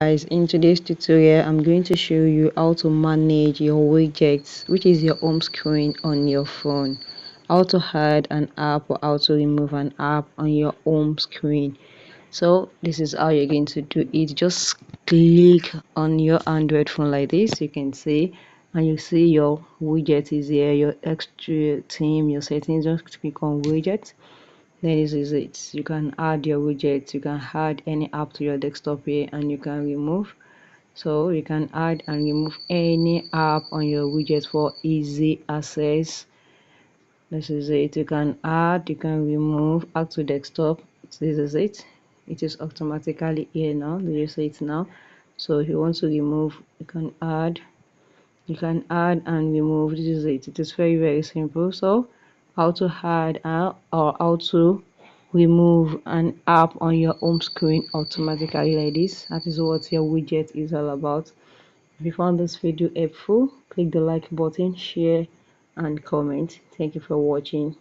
Guys, in today's tutorial I'm going to show you how to manage your widgets, which is your home screen on your phone, how to add an app or how to remove an app on your home screen. So this is how you're going to do it. Just click on your Android phone like this, you can see, and you see your widget is here, your extra theme, your settings. Just click on widget. Then this is it. You can add your widgets, you can add any app to your desktop here, and you can remove. So you can add and remove any app on your widget for easy access. This is it. You can add, you can remove, add to desktop. This is it. It is automatically here now. Do you see it now? So if you want to remove, you can add, and remove. This is it. It is very simple. So how to add or how to remove an app on your home screen automatically like this. That is what your widget is all about. If you found this video helpful, click the like button, share and comment. Thank you for watching.